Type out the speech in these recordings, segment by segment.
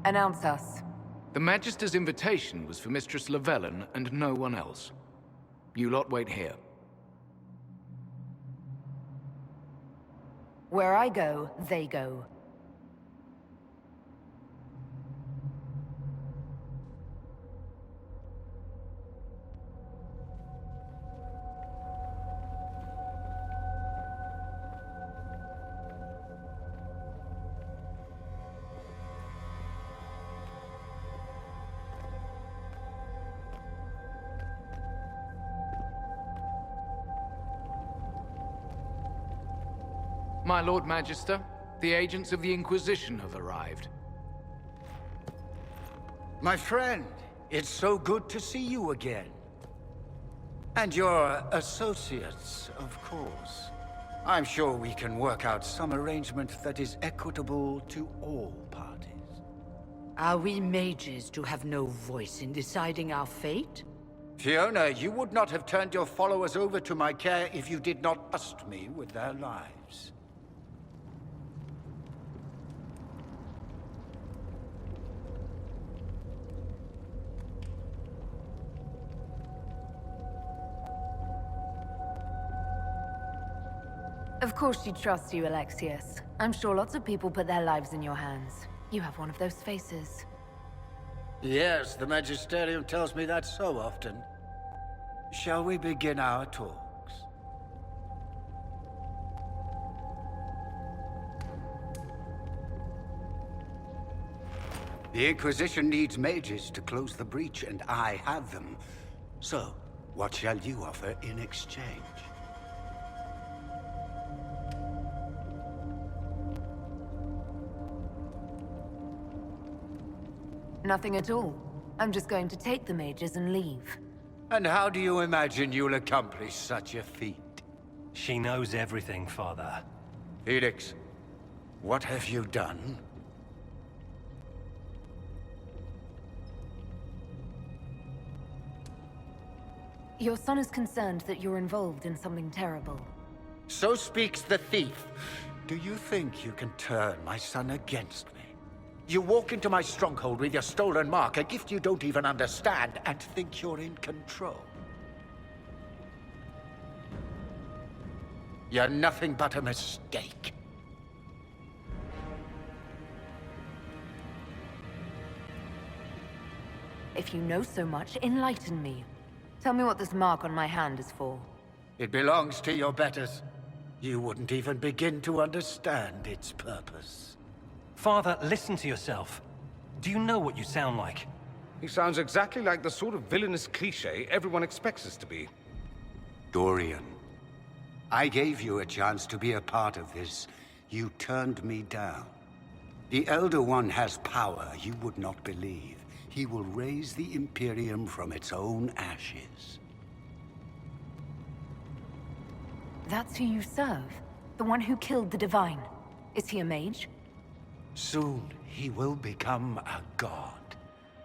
Announce us. The Magister's invitation was for Mistress Llewellyn and no one else. You lot wait here. Where I go, they go. My Lord Magister, the agents of the Inquisition have arrived. My friend, it's so good to see you again. And your associates, of course. I'm sure we can work out some arrangement that is equitable to all parties. Are we mages to have no voice in deciding our fate? Fiona, you would not have turned your followers over to my care if you did not trust me with their lives. Of course she trusts you, Alexius. I'm sure lots of people put their lives in your hands. You have one of those faces. Yes, the Magisterium tells me that so often. Shall we begin our talks? The Inquisition needs mages to close the breach, and I have them. So, what shall you offer in exchange? Nothing at all. I'm just going to take the mages and leave. And how do you imagine you'll accomplish such a feat? She knows everything, Father. Felix, what have you done? Your son is concerned that you're involved in something terrible. So speaks the thief. Do you think you can turn my son against me? You walk into my stronghold with your stolen mark, a gift you don't even understand, and think you're in control. You're nothing but a mistake. If you know so much, enlighten me. Tell me what this mark on my hand is for. It belongs to your betters. You wouldn't even begin to understand its purpose. Father, listen to yourself. Do you know what you sound like? He sounds exactly like the sort of villainous cliché everyone expects us to be. Dorian, I gave you a chance to be a part of this. You turned me down. The Elder One has power you would not believe. He will raise the Imperium from its own ashes. That's who you serve? The one who killed the Divine? Is he a mage? Soon, he will become a god.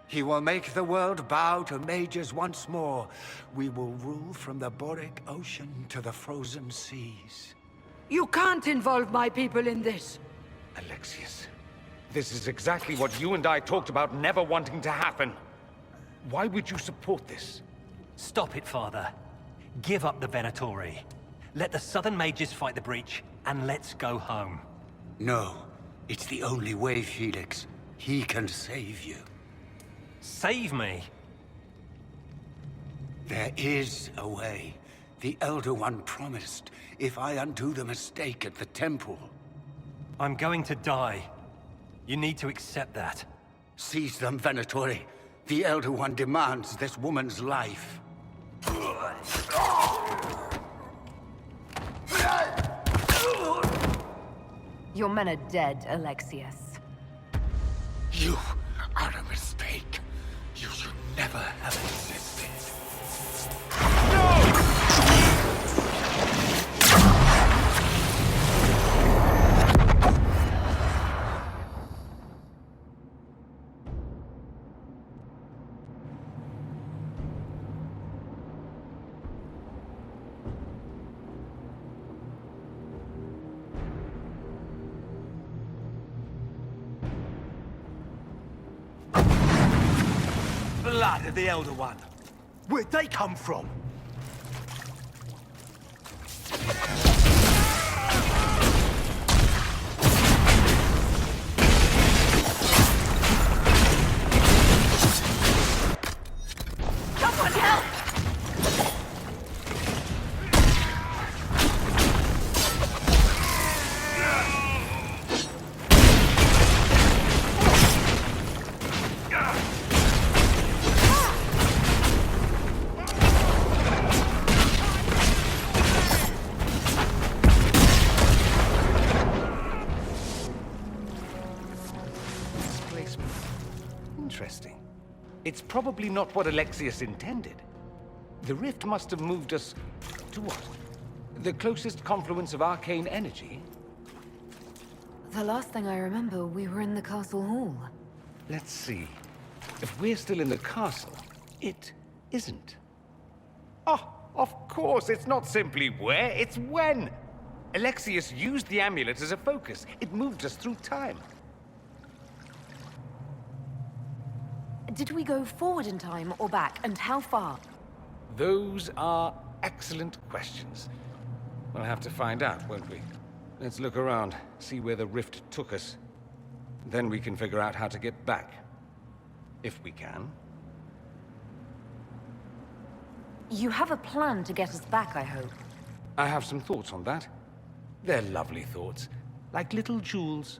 He will make the world bow to mages once more. We will rule from the Boric Ocean to the frozen seas. You can't involve my people in this! Alexius, this is exactly what you and I talked about never wanting to happen. Why would you support this? Stop it, Father. Give up the Venatori. Let the Southern Mages fight the breach, and let's go home. No. It's the only way, Felix. He can save you. Save me? There is a way. The Elder One promised, if I undo the mistake at the temple. I'm going to die. You need to accept that. Seize them, Venatori. The Elder One demands this woman's life. Your men are dead, Alexius. You are a mistake. You should never have existed. blood of the Elder One. Where'd they come from? Someone help! Displacement. Interesting. It's probably not what Alexius intended. The rift must have moved us to what? The closest confluence of arcane energy? The last thing I remember, we were in the castle hall. Let's see. If we're still in the castle, it isn't. Oh, of course, it's not simply where, it's when! Alexius used the amulet as a focus. It moved us through time. Did we go forward in time or back, and how far? Those are excellent questions. We'll have to find out, won't we? Let's look around, see where the rift took us. Then we can figure out how to get back. If we can. You have a plan to get us back, I hope. I have some thoughts on that. They're lovely thoughts, like little jewels.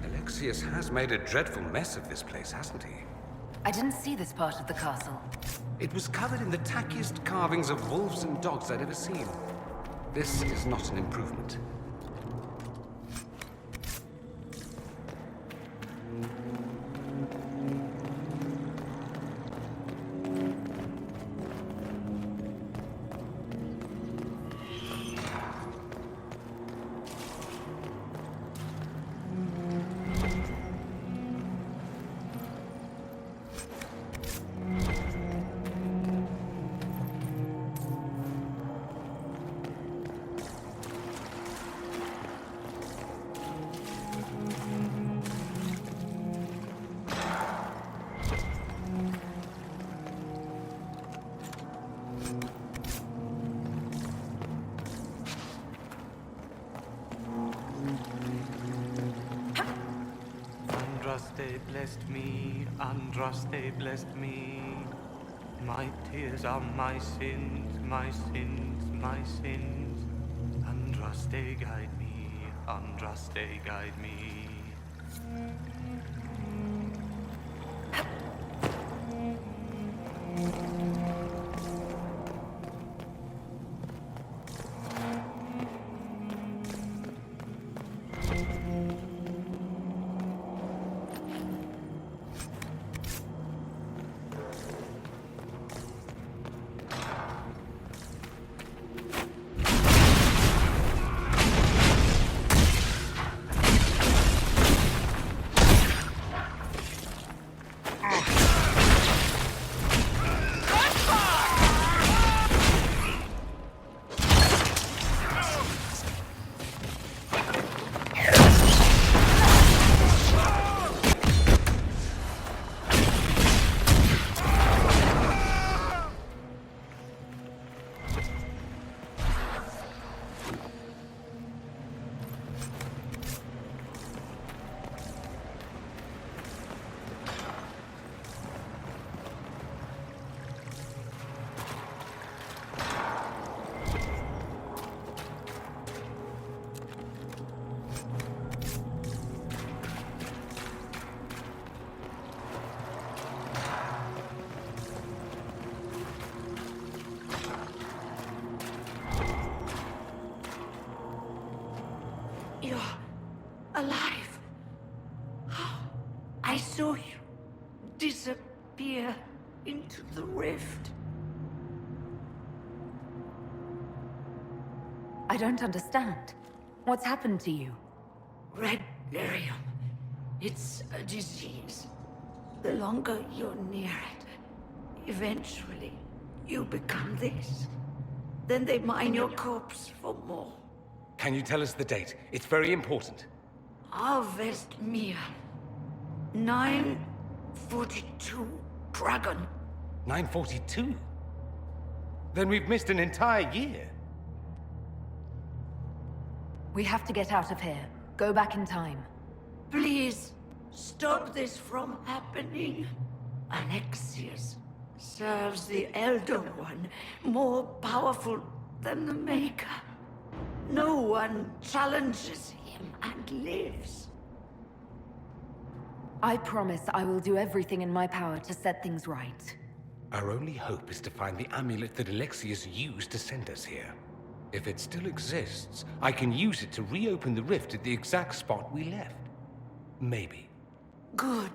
Alexius has made a dreadful mess of this place, hasn't he? I didn't see this part of the castle. It was covered in the tackiest carvings of wolves and dogs I'd ever seen. This is not an improvement. Andraste blessed me, Andraste blessed me. My tears are my sins, my sins, my sins. Andraste guide me, Andraste guide me. I saw you disappear into the rift. I don't understand. What's happened to you? Red lyrium. It's a disease. The longer you're near it, eventually you become this. Then they mine your corpse for more. Can you tell us the date? It's very important. Harvest Mir. 942 Dragon. 942? Then we've missed an entire year. We have to get out of here. Go back in time. Please, stop this from happening. Alexius serves the Elder One, more powerful than the Maker. No one challenges him and lives. I promise I will do everything in my power to set things right. Our only hope is to find the amulet that Alexius used to send us here. If it still exists, I can use it to reopen the rift at the exact spot we left. Maybe. Good.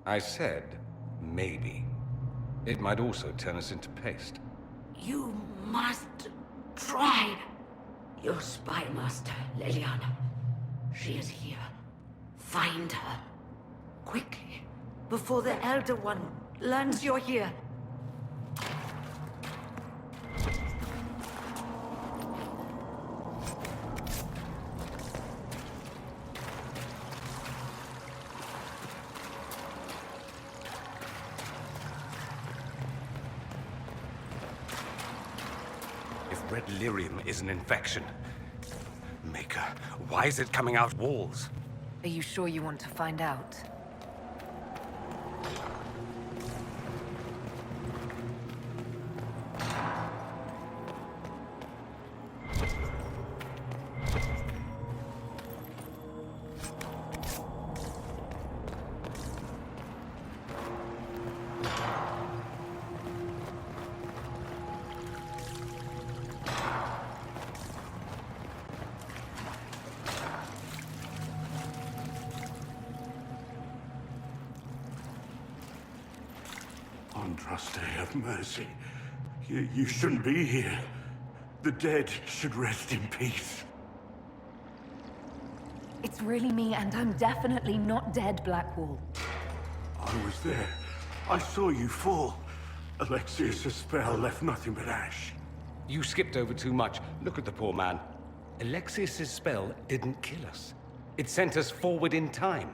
I said, maybe. It might also turn us into paste. You must try. Your spy master, Leliana. She is here. Find her. Quickly. Before the Elder One learns you're here. If red lyrium is an infection... Maker, why is it coming out walls? Are you sure you want to find out? Andraste, have mercy. You shouldn't be here. The dead should rest in peace. It's really me, and I'm definitely not dead, Blackwall. I was there. I saw you fall. Alexius' spell left nothing but ash. You skipped over too much. Look at the poor man. Alexius' spell didn't kill us. It sent us forward in time.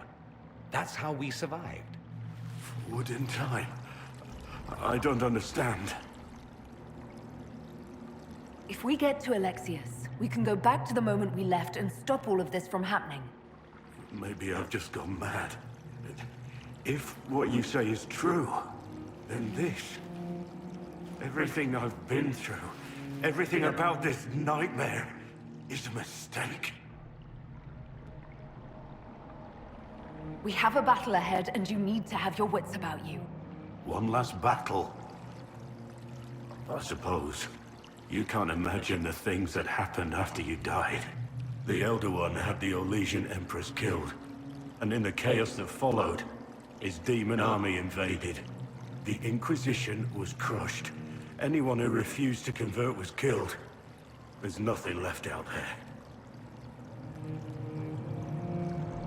That's how we survived. Forward in time? I don't understand. If we get to Alexius, we can go back to the moment we left and stop all of this from happening. Maybe I've just gone mad. If what you say is true, then this... everything I've been through, everything about this nightmare, is a mistake. We have a battle ahead, and you need to have your wits about you. One last battle. I suppose. You can't imagine the things that happened after you died. The Elder One had the Orlesian Empress killed. And in the chaos that followed, his demon army invaded. The Inquisition was crushed. Anyone who refused to convert was killed. There's nothing left out there.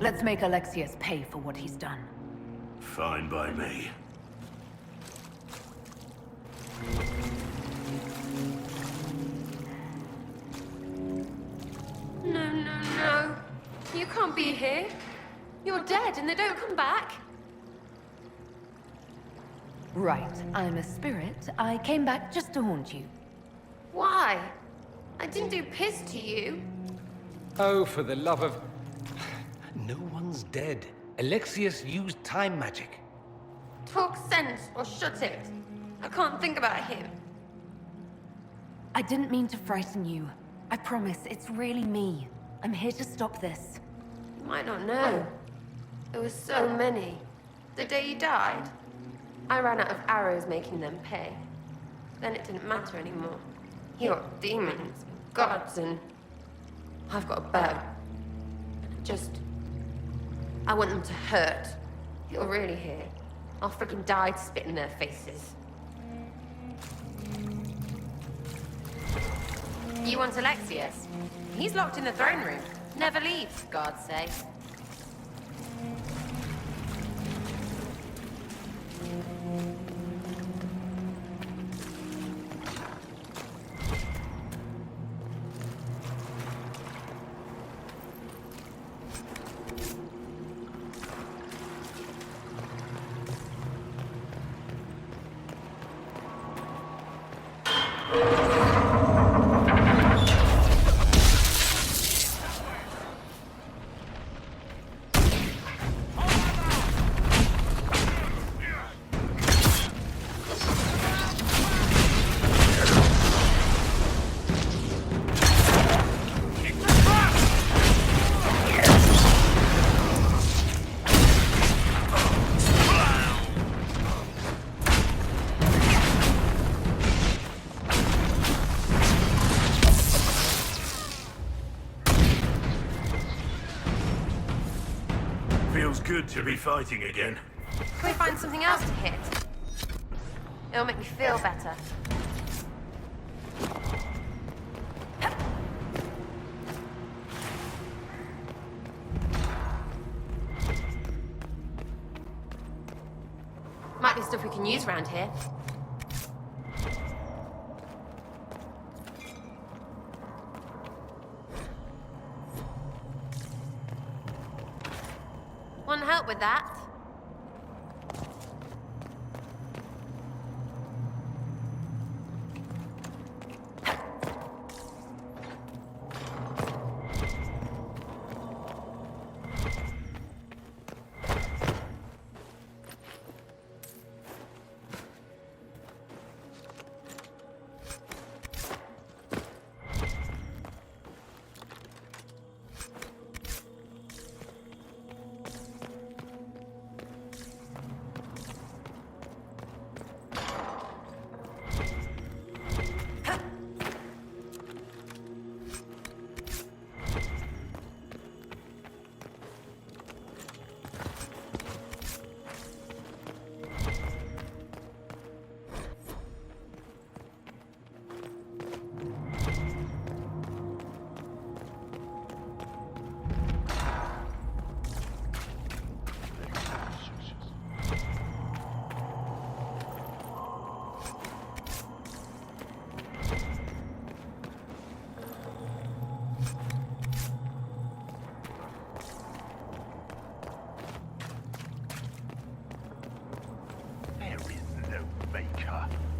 Let's make Alexius pay for what he's done. Fine by me. No. You can't be here. You're dead and they don't come back. Right, I'm a spirit. I came back just to haunt you. Why? I didn't do piss to you. Oh, for the love of... No one's dead. Alexius used time magic. Talk sense or shut it. I can't think about him. I didn't mean to frighten you. I promise, it's really me. I'm here to stop this. You might not know. There were so many. The day you died, I ran out of arrows making them pay. Then it didn't matter anymore. You got demons, gods, and I've got a bow. I want them to hurt. You're really here. I'll freaking die to spit in their faces. You want Alexius? He's locked in the throne room. Never leaves, for God's sake. Feels good to be fighting again. Can we find something else to hit? It'll make me feel better. Might be stuff we can use around here. Want help with that?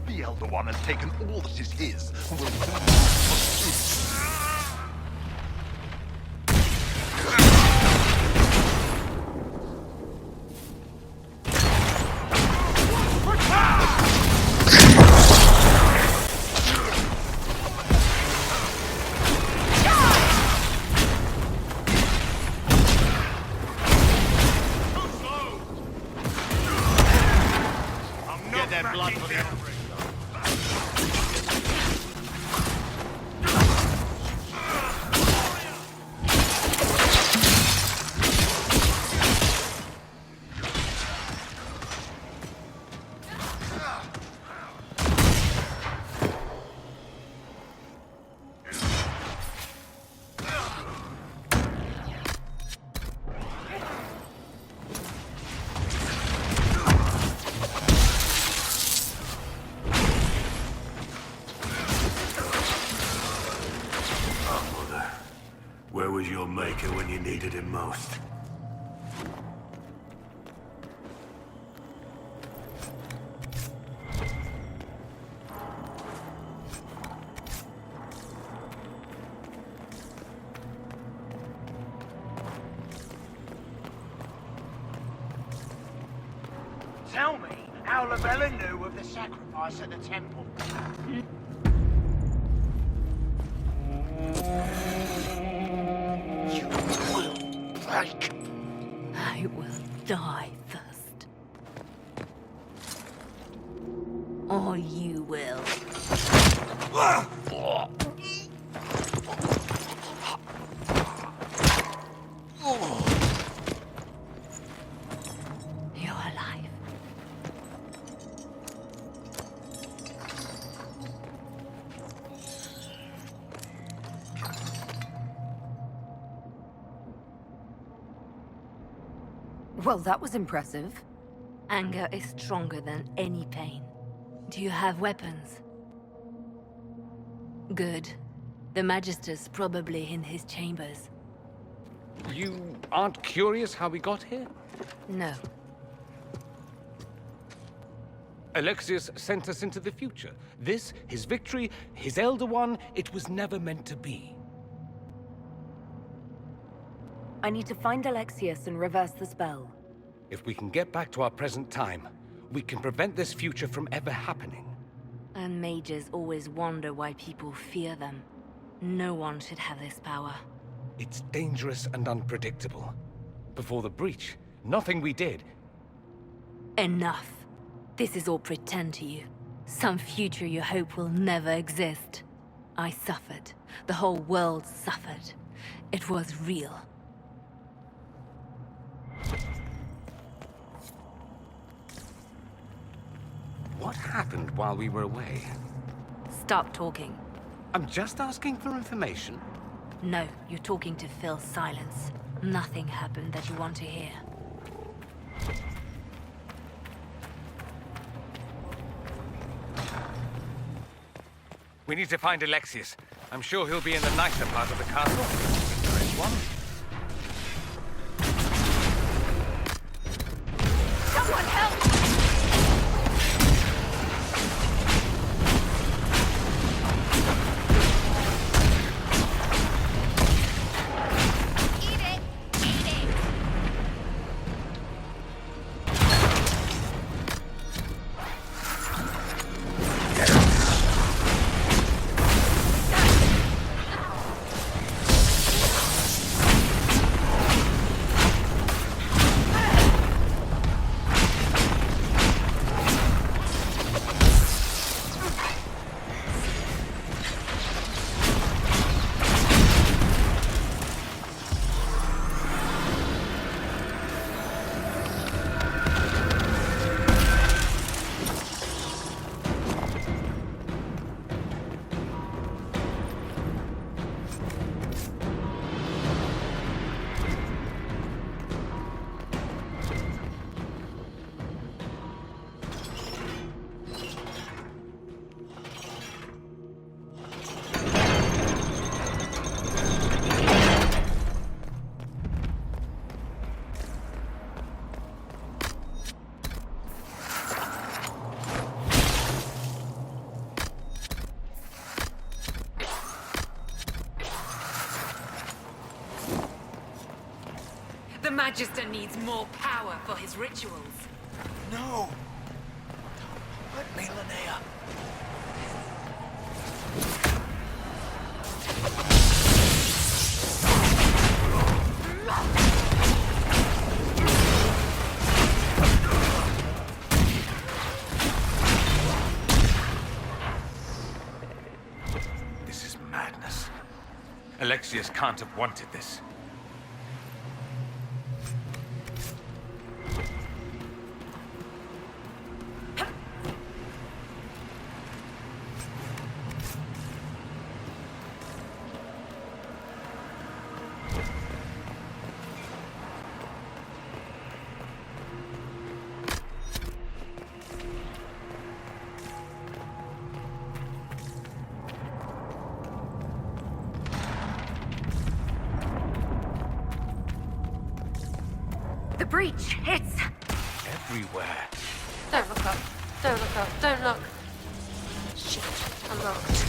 The Elder One has taken all that is his, and will Get that blood for the Where was your maker when you needed him most? tell me how Lavella knew of the sacrifice at the temple. You will break. I will die first. Or you will. Well, that was impressive. Anger is stronger than any pain. Do you have weapons? Good. The Magister's probably in his chambers. You aren't curious how we got here? No. Alexius sent us into the future. This, his victory, his Elder One, it was never meant to be. I need to find Alexius and reverse the spell. If we can get back to our present time, we can prevent this future from ever happening. And mages always wonder why people fear them. No one should have this power. It's dangerous and unpredictable. Before the breach, nothing we did. Enough. This is all pretend to you. Some future you hope will never exist. I suffered. The whole world suffered. It was real. What happened while we were away? Stop talking. I'm just asking for information. No, you're talking to fill silence. Nothing happened that you want to hear. We need to find Alexius. I'm sure he'll be in the nicer part of the castle. There is one. Someone help! The Magister needs more power for his rituals. No! Let me, Linnea. This is madness. Alexius can't have wanted this. The breach! It's... Everywhere. Don't look up. Don't look up. Don't look. Shit. Unlocked.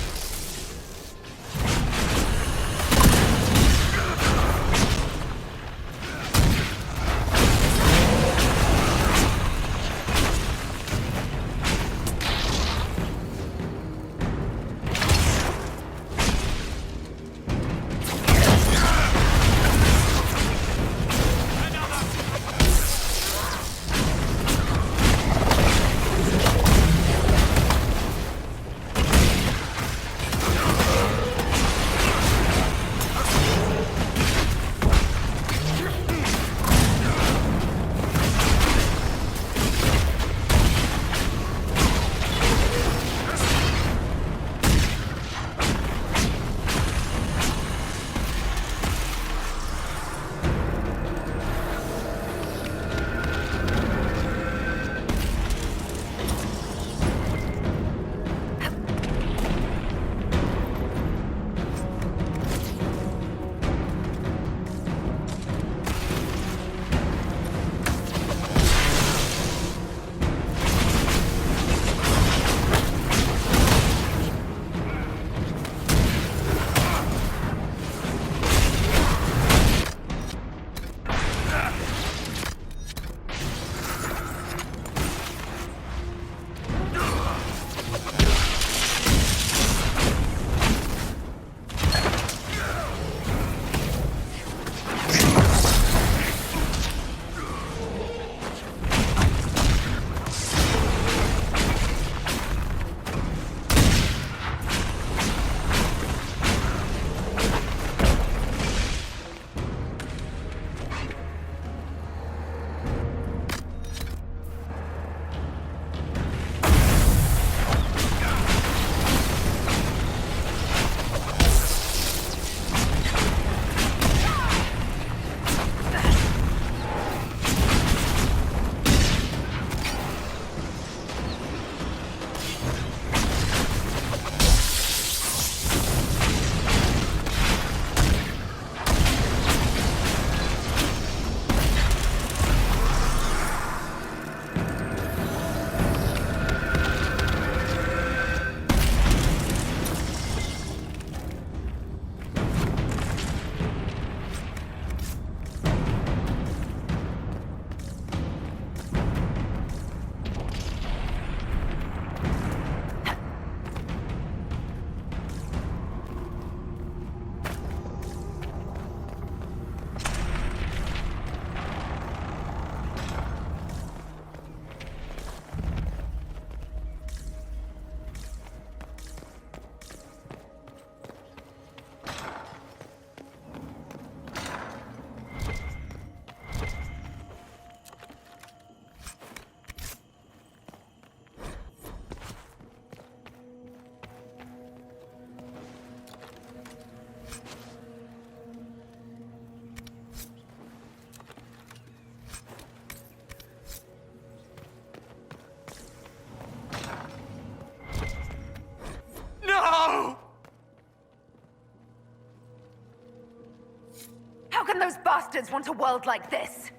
can those bastards want a world like this?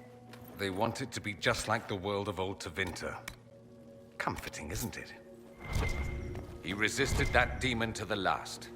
They want it to be just like the world of old Tevinter. Comforting, isn't it? He resisted that demon to the last.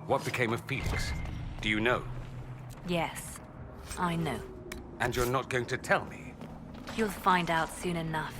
What became of Felix? Do you know? Yes, I know. And you're not going to tell me? You'll find out soon enough.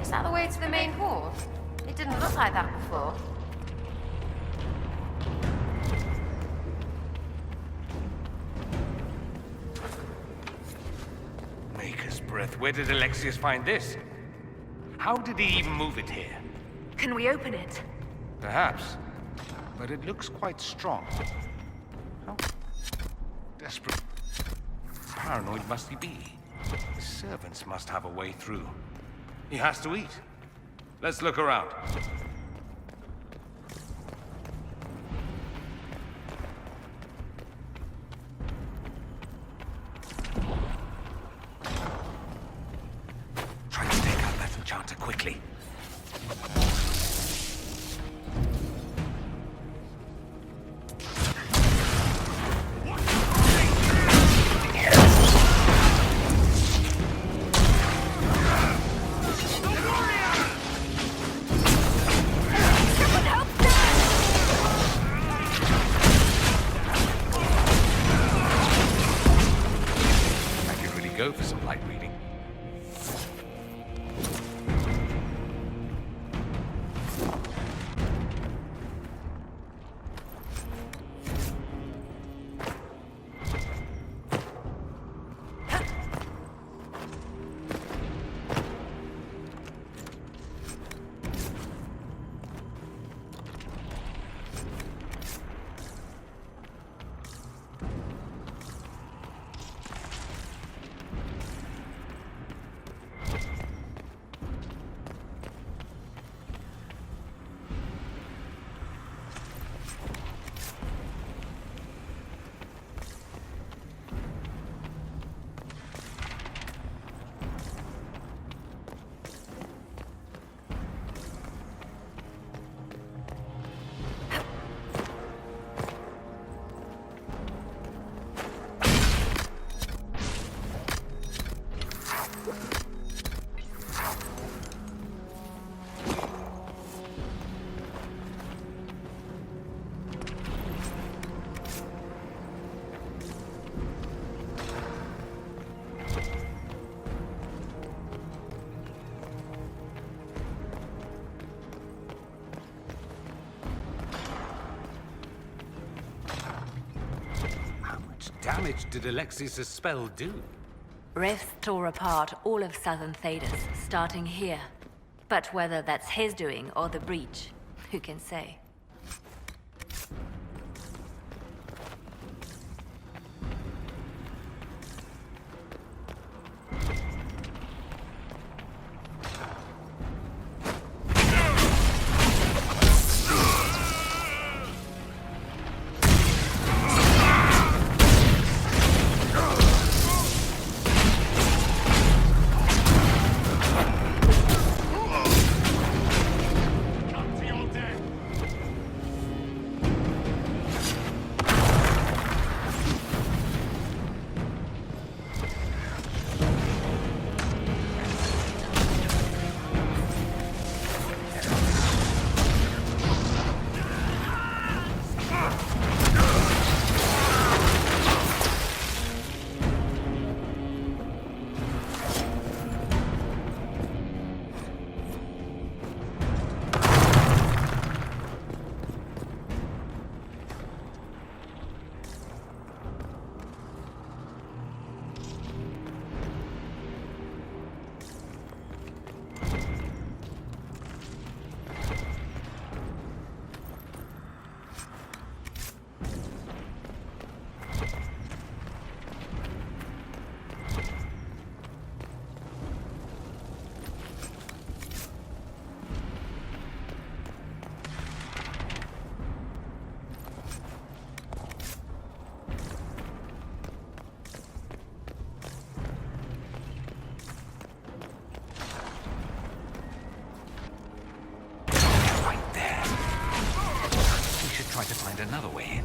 Is that the way to the main hall? It didn't look like that before. Maker's breath. Where did Alexius find this? How did he even move it here? Can we open it? Perhaps. But it looks quite strong. How desperate, paranoid must he be? The servants must have a way through. He has to eat. Let's look around. Try to take out that enchanter quickly. damage did Alexius' spell do? Rifts tore apart all of southern Thedas, starting here. But whether that's his doing or the breach, who can say? Try to find another way in.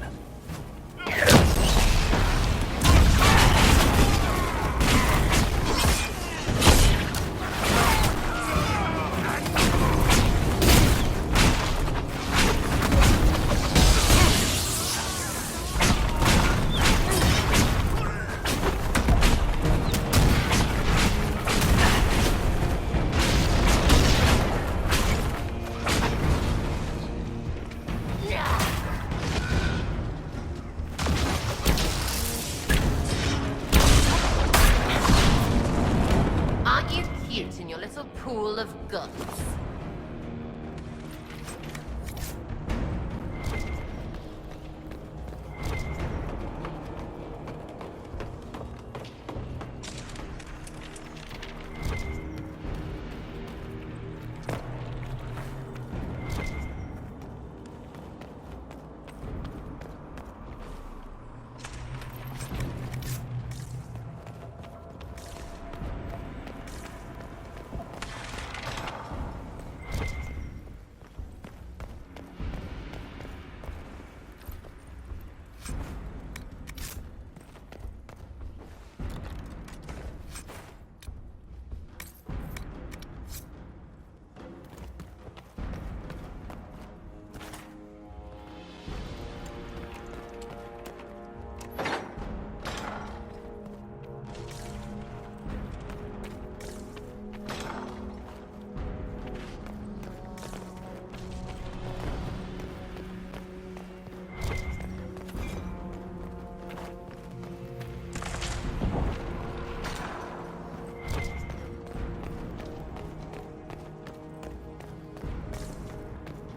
Pool of guts.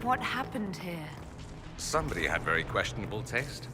What happened here? Somebody had very questionable taste.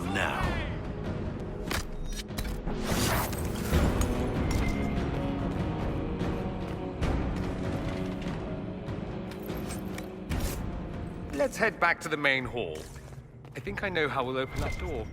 from now. Let's head back to the main hall. I think I know how we'll open that door.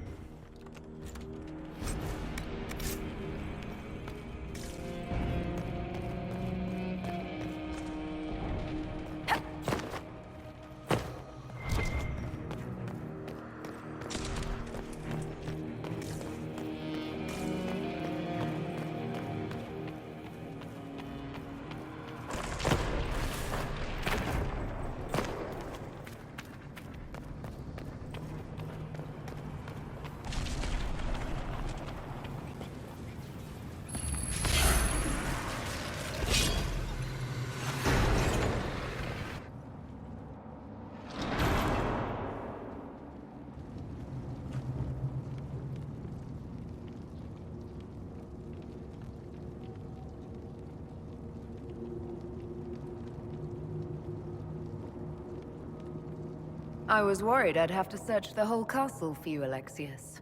I was worried I'd have to search the whole castle for you, Alexius.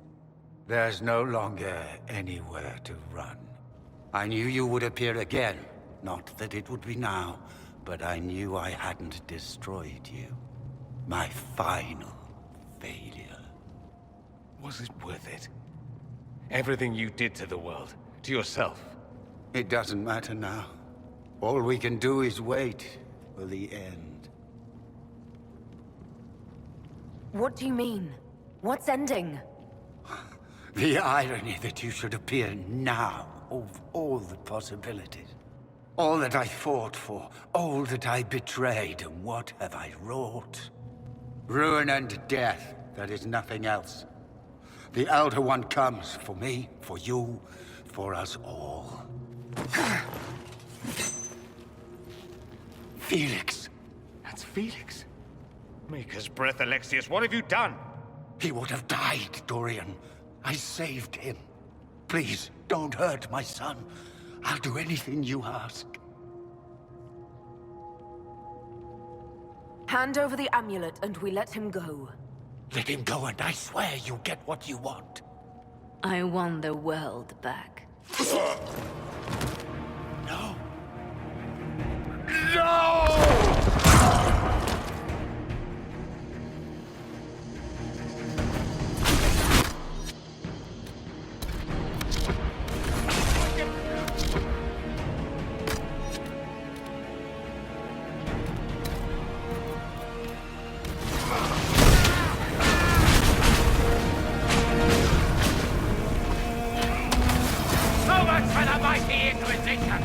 There's no longer anywhere to run. I knew you would appear again. Not that it would be now, but I knew I hadn't destroyed you. My final failure. Was it worth it? Everything you did to the world, to yourself. It doesn't matter now. All we can do is wait for the end. What do you mean? What's ending? The irony that you should appear now, of all the possibilities. All that I fought for, all that I betrayed, and what have I wrought? Ruin and death, that is nothing else. The Elder One comes for me, for you, for us all. Felix. That's Felix. Maker's breath, Alexius, what have you done? He would have died, Dorian. I saved him. Please, don't hurt my son. I'll do anything you ask. Hand over the amulet and we let him go. Let him go and I swear you'll get what you want. I want the world back. No. No! So much for the mighty Inquisition!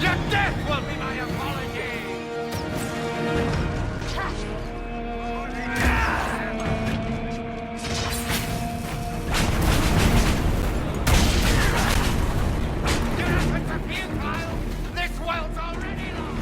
Your death will be my apology! Your efforts are futile! This world's already lost!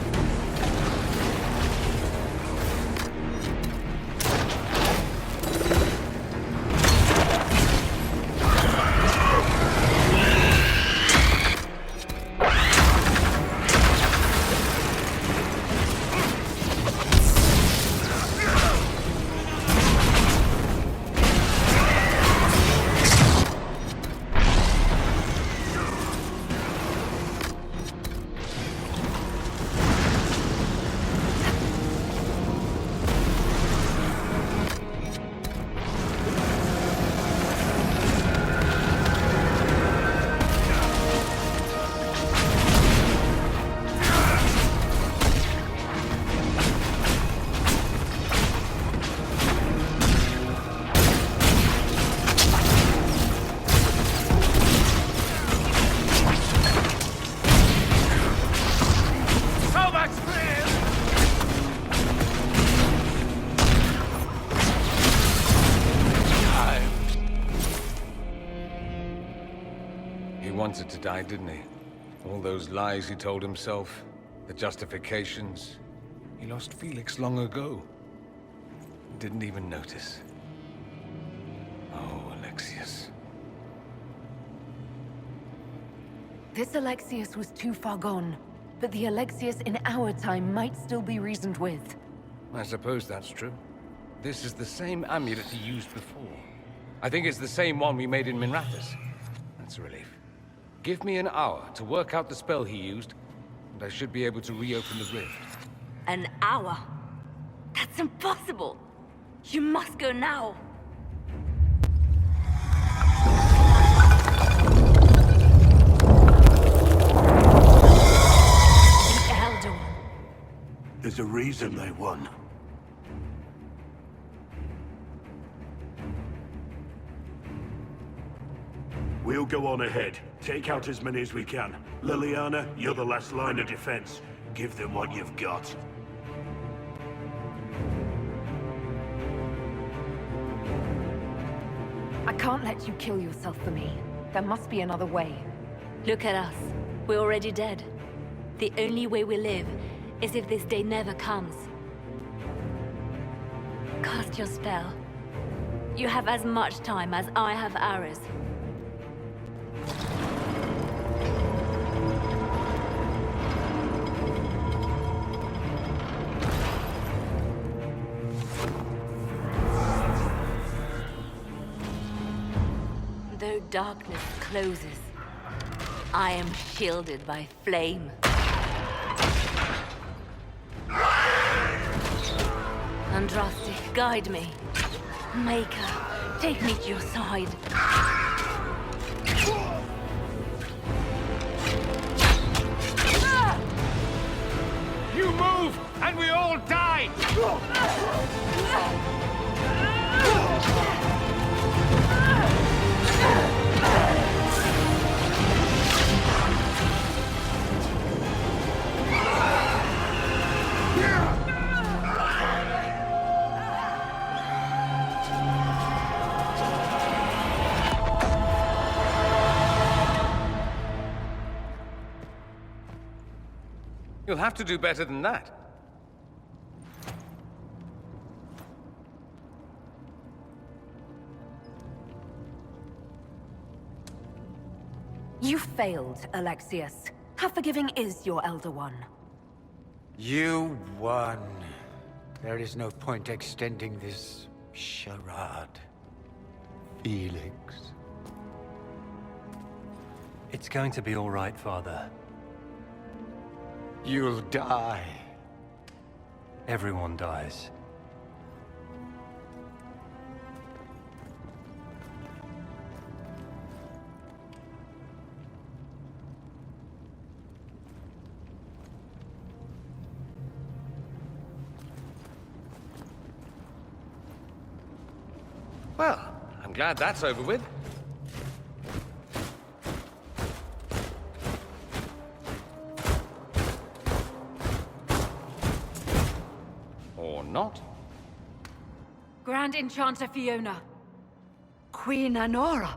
So much fear! He wanted to die, didn't he? All those lies he told himself, the justifications. He lost Felix long ago. Didn't even notice. Oh, Alexius. This Alexius was too far gone, but the Alexius in our time might still be reasoned with. I suppose that's true. This is the same amulet he used before. I think it's the same one we made in Minrathous. That's a relief. Give me an hour to work out the spell he used, and I should be able to reopen the rift. An hour? That's impossible! You must go now! The Elder One. There's a reason they won. We'll go on ahead. Take out as many as we can. Liliana, you're the last line of defense. Give them what you've got. I can't let you kill yourself for me. There must be another way. Look at us. We're already dead. The only way we live is if this day never comes. Cast your spell. You have as much time as I have hours. Though darkness closes, I am shielded by flame. Andraste, guide me. Maker, take me to your side. You move, and we all die! You'll have to do better than that. You failed, Alexius. How forgiving is your Elder One? You won. There is no point extending this charade. Felix. It's going to be all right, Father. You'll die. Everyone dies. Well, I'm glad that's over with. Or not. Grand Enchanter Fiona. Queen Anora.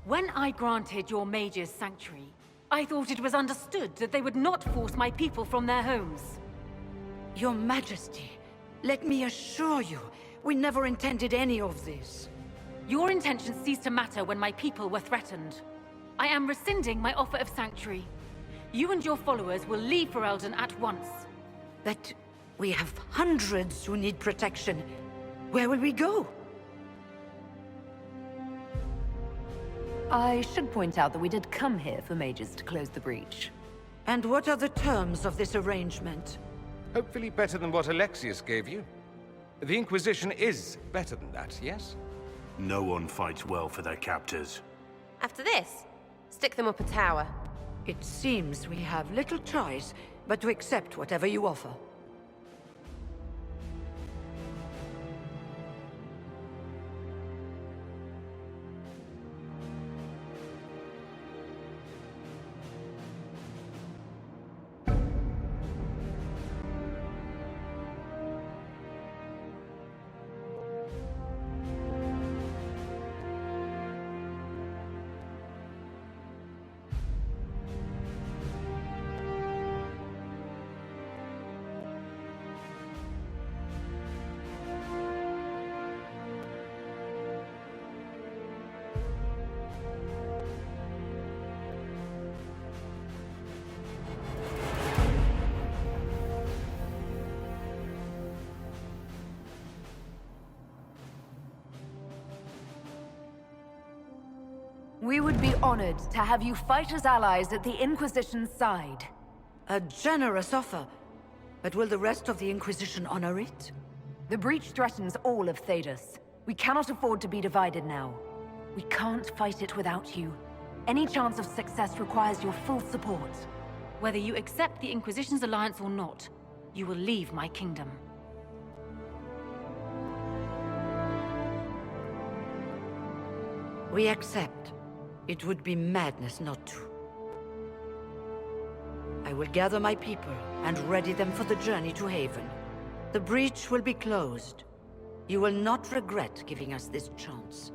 When I granted your mages sanctuary, I thought it was understood that they would not force my people from their homes. Your Majesty, let me assure you, we never intended any of this. Your intentions ceased to matter when my people were threatened. I am rescinding my offer of sanctuary. You and your followers will leave Ferelden at once. But we have hundreds who need protection. Where will we go? I should point out that we did come here for mages to close the breach. And what are the terms of this arrangement? Hopefully better than what Alexius gave you. The Inquisition is better than that, yes? No one fights well for their captors. After this, stick them up a tower. It seems we have little choice but to accept whatever you offer. We would be honored to have you fight as allies at the Inquisition's side. A generous offer. But will the rest of the Inquisition honor it? The breach threatens all of Thedas. We cannot afford to be divided now. We can't fight it without you. Any chance of success requires your full support. Whether you accept the Inquisition's alliance or not, you will leave my kingdom. We accept. It would be madness not to. I will gather my people and ready them for the journey to Haven. The breach will be closed. You will not regret giving us this chance.